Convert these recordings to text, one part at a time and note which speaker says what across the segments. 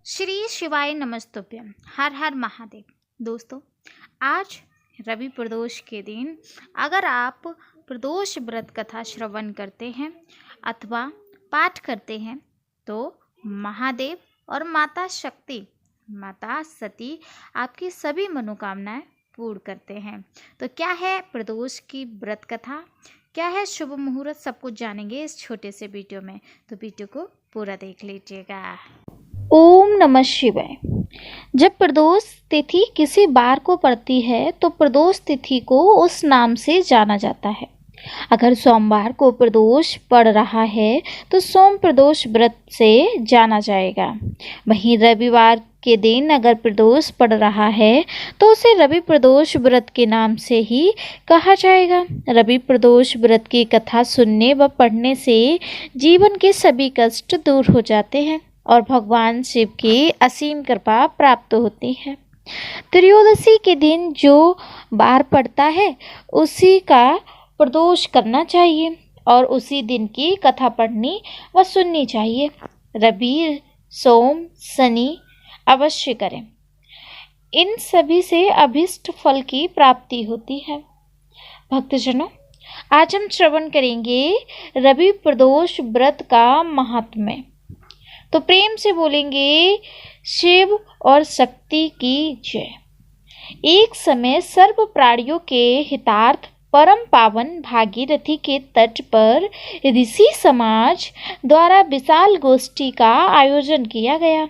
Speaker 1: श्री शिवाय नमस्तुभ्यम। हर हर महादेव। दोस्तों, आज रवि प्रदोष के दिन अगर आप प्रदोष व्रत कथा श्रवण करते हैं अथवा पाठ करते हैं तो महादेव और माता शक्ति, माता सती आपकी सभी मनोकामनाएं पूर्ण करते हैं। तो क्या है प्रदोष की व्रत कथा, क्या है शुभ मुहूर्त, सब कुछ जानेंगे इस छोटे से वीडियो में। तो वीडियो को पूरा देख लीजिएगा। ओम नमः शिवाय। जब प्रदोष तिथि किसी बार को पड़ती है तो प्रदोष तिथि को उस नाम से जाना जाता है। अगर सोमवार को प्रदोष पड़ रहा है तो सोम प्रदोष व्रत से जाना जाएगा। वहीं रविवार के दिन अगर प्रदोष पड़ रहा है तो उसे रवि प्रदोष व्रत के नाम से ही कहा जाएगा। रवि प्रदोष व्रत की कथा सुनने व पढ़ने से जीवन के सभी कष्ट दूर हो जाते हैं और भगवान शिव की असीम कृपा प्राप्त होती है। त्रयोदशी के दिन जो बार पड़ता है उसी का प्रदोष करना चाहिए और उसी दिन की कथा पढ़नी व सुननी चाहिए। रवि, सोम, शनि अवश्य करें। इन सभी से अभिष्ट फल की प्राप्ति होती है। भक्तजनों, आज हम श्रवण करेंगे रवि प्रदोष व्रत का महात्म्य। तो प्रेम से बोलेंगे शिव और शक्ति की जय। एक समय सर्व प्राणियों के हितार्थ परम पावन भागीरथी के तट पर ऋषि समाज द्वारा विशाल गोष्ठी का आयोजन किया गया।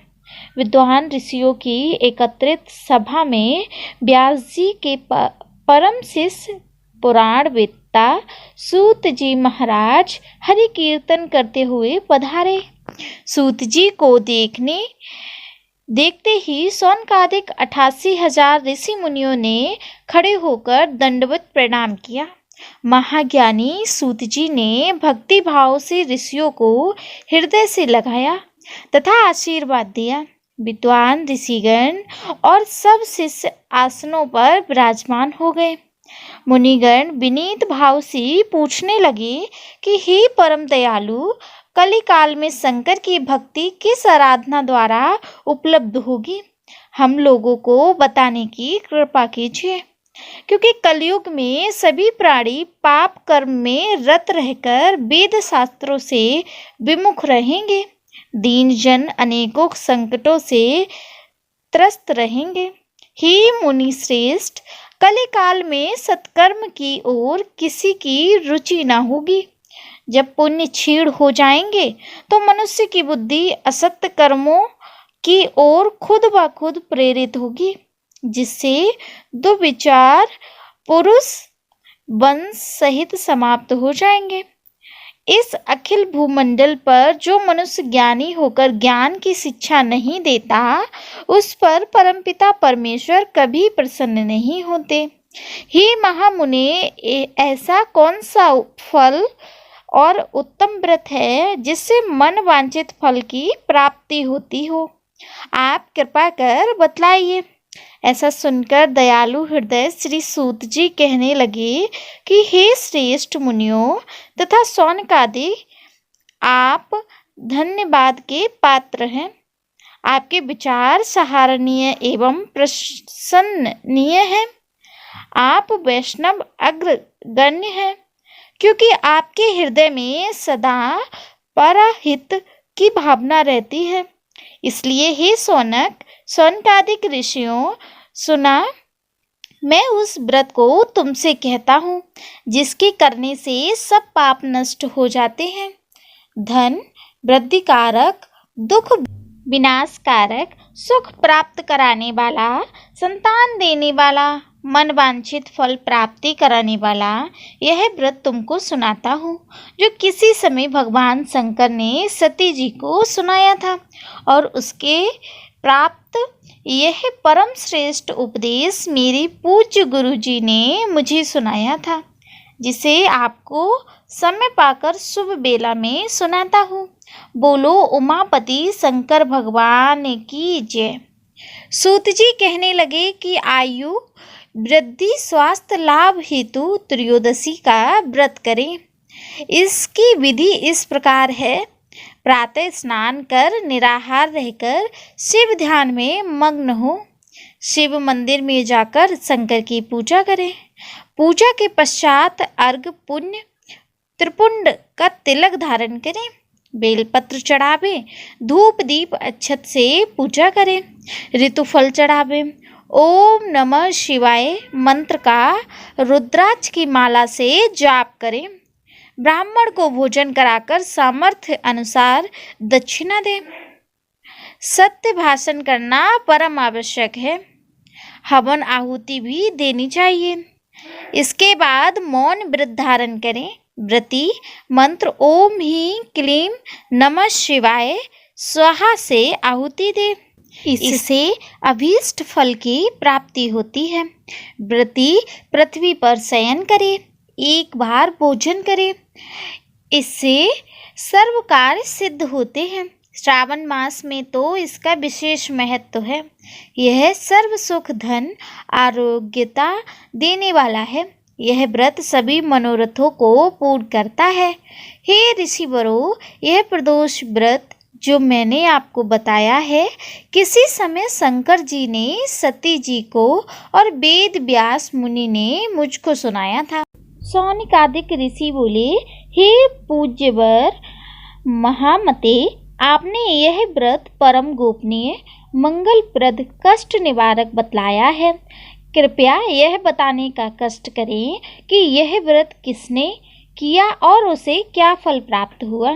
Speaker 1: विद्वान ऋषियों की एकत्रित सभा में व्यास जी के परम शिष्य पुराण वेत्ता सूत जी महाराज हरि कीर्तन करते हुए पधारे। सूत जी को देखते ही सौनकादिक 88,000 ऋषि मुनियों ने खड़े होकर दंडवत प्रणाम किया। महाज्ञानी सूत जी ने भक्ति भाव से ऋषियों को हृदय से लगाया तथा आशीर्वाद दिया। विद्वान ऋषिगण और सब शिष्य आसनों पर विराजमान हो गए। मुनिगण विनीत भाव से पूछने लगे कि हे परम दयालु, कली काल में शंकर की भक्ति किस आराधना द्वारा उपलब्ध होगी, हम लोगों को बताने की कृपा कीजिए। क्योंकि कलयुग में सभी प्राणी पाप कर्म में रत रहकर वेद शास्त्रों से विमुख रहेंगे। दीन जन अनेकों संकटों से त्रस्त रहेंगे। हे मुनि श्रेष्ठ, कली काल में सत्कर्म की ओर किसी की रुचि न होगी। जब पुण्य क्षीण हो जाएंगे तो मनुष्य की बुद्धि असत्य कर्मों की ओर खुद ब खुद प्रेरित होगी, जिससे दुर्विचार पुरुष वंश सहित समाप्त हो जाएंगे। इस अखिल भूमंडल पर जो मनुष्य ज्ञानी होकर ज्ञान की शिक्षा नहीं देता, उस पर परमपिता परमेश्वर कभी प्रसन्न नहीं होते। हे महामुने, ऐसा कौन सा फल और उत्तम व्रत है जिससे मन वांछित फल की प्राप्ति होती हो? आप कृपा कर बतलाइए। ऐसा सुनकर दयालु हृदय श्री सूत जी कहने लगे कि हे श्रेष्ठ मुनियों तथा सौनकादि, आप धन्यवाद के पात्र हैं। आपके विचार सराहनीय एवं प्रशंसनीय हैं। आप वैष्णव अग्रगण्य हैं, क्योंकि आपके हृदय में सदा परहित की भावना रहती है। इसलिए हे सौनकादिक ऋषियों, सुना, मैं उस व्रत को तुमसे कहता हूँ जिसके करने से सब पाप नष्ट हो जाते हैं। धन वृद्धिकारक, दुख विनाशकारक, सुख प्राप्त कराने वाला, संतान देने वाला, मन वांछित फल प्राप्ति कराने वाला यह व्रत तुमको सुनाता हूँ, जो किसी समय भगवान शंकर ने सती जी को सुनाया था और उसके प्राप्त यह परम श्रेष्ठ उपदेश मेरे पूज्य गुरु जी ने मुझे सुनाया था, जिसे आपको समय पाकर शुभ बेला में सुनाता हूँ। बोलो उमापति शंकर भगवान की जय। सूत जी कहने लगे कि आयु वृद्धि स्वास्थ्य लाभ हेतु त्रयोदशी का व्रत करें। इसकी विधि इस प्रकार है। प्रातः स्नान कर निराहार रहकर शिव ध्यान में मग्न हो। शिव मंदिर में जाकर शंकर की पूजा करें। पूजा के पश्चात अर्घ पुण्य त्रिपुंड का तिलक धारण करें। बेलपत्र चढ़ावे, धूप दीप अक्षत से पूजा करें। ऋतुफल चढ़ावे। ओम नमः शिवाय मंत्र का रुद्राक्ष की माला से जाप करें। ब्राह्मण को भोजन कराकर सामर्थ्य अनुसार दक्षिणा दें। सत्य भाषण करना परम आवश्यक है। हवन आहुति भी देनी चाहिए। इसके बाद मौन व्रत धारण करें। व्रती मंत्र ओम ह्रीं क्लीं नमः शिवाय स्वाहा से आहुति दे। इससे अभीष्ट फल की प्राप्ति होती है। व्रती पृथ्वी पर शयन करे, एक बार भोजन करे, इससे सर्व कार्य सिद्ध होते हैं। श्रावण मास में तो इसका विशेष महत्व है। यह सर्व सुख धन आरोग्यता देने वाला है। यह व्रत सभी मनोरथों को पूर्ण करता है। हे ऋषिवरों, यह प्रदोष व्रत जो मैंने आपको बताया है, किसी समय शंकर जी ने सती जी को और वेद व्यास मुनि ने मुझको सुनाया था। सौनिकादिक ऋषि बोले, हे पूज्यवर महामते, आपने यह व्रत परम गोपनीय मंगलप्रद कष्ट निवारक बतलाया है। कृपया यह बताने का कष्ट करें कि यह व्रत किसने किया और उसे क्या फल प्राप्त हुआ।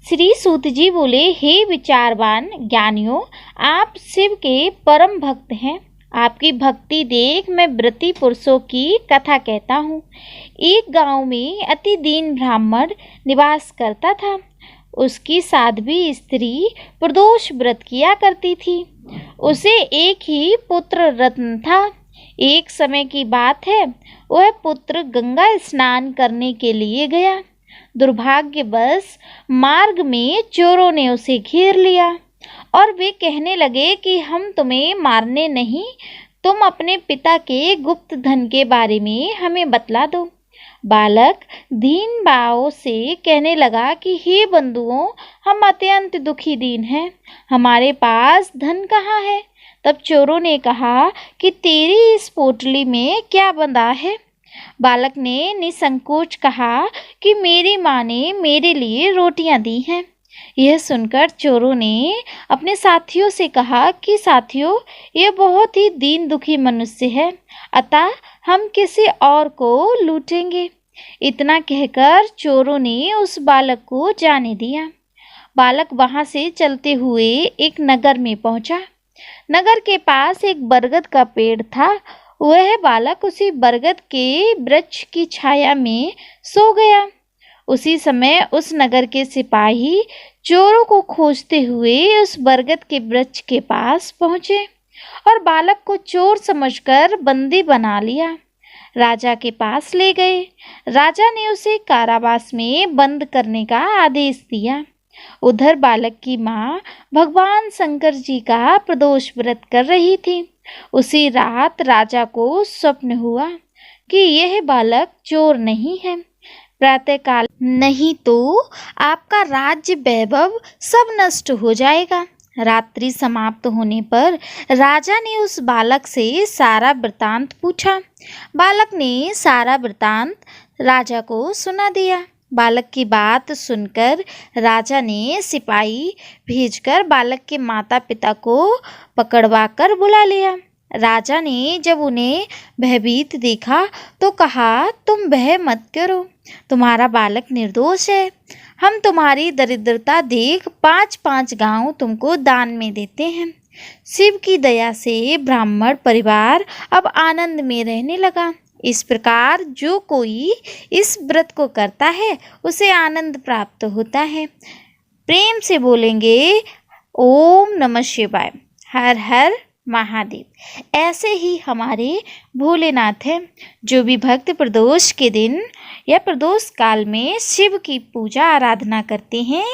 Speaker 1: श्री सूत जी बोले, हे विचारवान ज्ञानियों, आप शिव के परम भक्त हैं। आपकी भक्ति देख मैं व्रती पुरुषों की कथा कहता हूँ। एक गांव में अति दीन ब्राह्मण निवास करता था। उसकी साध्वी स्त्री प्रदोष व्रत किया करती थी। उसे एक ही पुत्र रत्न था। एक समय की बात है, वह पुत्र गंगा स्नान करने के लिए गया। दुर्भाग्यवश मार्ग में चोरों ने उसे घेर लिया और वे कहने लगे कि हम तुम्हें मारने नहीं, तुम अपने पिता के गुप्त धन के बारे में हमें बतला दो। बालक दीन भाव से कहने लगा कि हे बंधुओं, हम अत्यंत दुखी दीन हैं, हमारे पास धन कहाँ है। तब चोरों ने कहा कि तेरी इस पोटली में क्या बंधा है। बालक ने निसंकोच कहा कि मेरी माँ ने मेरे लिए रोटियां दी हैं। यह सुनकर चोरों ने अपने साथियों से कहा कि साथियों, यह बहुत ही दीन दुखी मनुष्य है, अतः हम किसी और को लूटेंगे। इतना कहकर चोरों ने उस बालक को जाने दिया। बालक वहां से चलते हुए एक नगर में पहुंचा। नगर के पास एक बरगद का पेड़ था। वह बालक उसी बरगद के वृक्ष की छाया में सो गया। उसी समय उस नगर के सिपाही चोरों को खोजते हुए उस बरगद के वृक्ष के पास पहुंचे और बालक को चोर समझकर बंदी बना लिया। राजा के पास ले गए। राजा ने उसे कारावास में बंद करने का आदेश दिया। उधर बालक की माँ भगवान शंकर जी का प्रदोष व्रत कर रही थी। उसी रात राजा को स्वप्न हुआ कि यह बालक चोर नहीं है। प्रातःकाल नहीं तो आपका राज्य वैभव सब नष्ट हो जाएगा। रात्रि समाप्त होने पर राजा ने उस बालक से सारा वृतांत पूछा। बालक ने सारा वृतांत राजा को सुना दिया। बालक की बात सुनकर राजा ने सिपाही भेजकर बालक के माता पिता को पकड़वा कर बुला लिया। राजा ने जब उन्हें भयभीत देखा तो कहा, तुम भय मत करो, तुम्हारा बालक निर्दोष है। हम तुम्हारी दरिद्रता देख 5-5 गांव तुमको दान में देते हैं। शिव की दया से ब्राह्मण परिवार अब आनंद में रहने लगा। इस प्रकार जो कोई इस व्रत को करता है उसे आनंद प्राप्त होता है। प्रेम से बोलेंगे ओम नमः शिवाय, हर हर महादेव। ऐसे ही हमारे भोलेनाथ हैं। जो भी भक्त प्रदोष के दिन या प्रदोष काल में शिव की पूजा आराधना करते हैं,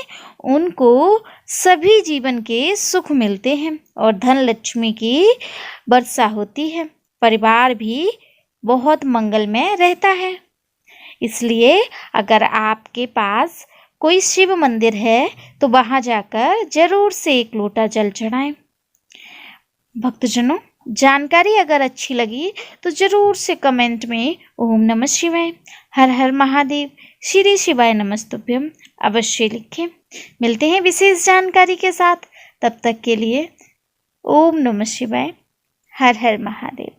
Speaker 1: उनको सभी जीवन के सुख मिलते हैं और धन लक्ष्मी की वर्षा होती है। परिवार भी बहुत मंगलमय रहता है। इसलिए अगर आपके पास कोई शिव मंदिर है तो वहां जाकर जरूर से एक लोटा जल चढ़ाएं। भक्तजनों, जानकारी अगर अच्छी लगी तो जरूर से कमेंट में ओम नमः शिवाय, हर हर महादेव, श्री शिवाय नमस्तुभ्यम अवश्य लिखें। मिलते हैं विशेष जानकारी के साथ, तब तक के लिए ओम नमः शिवाय, हर हर महादेव।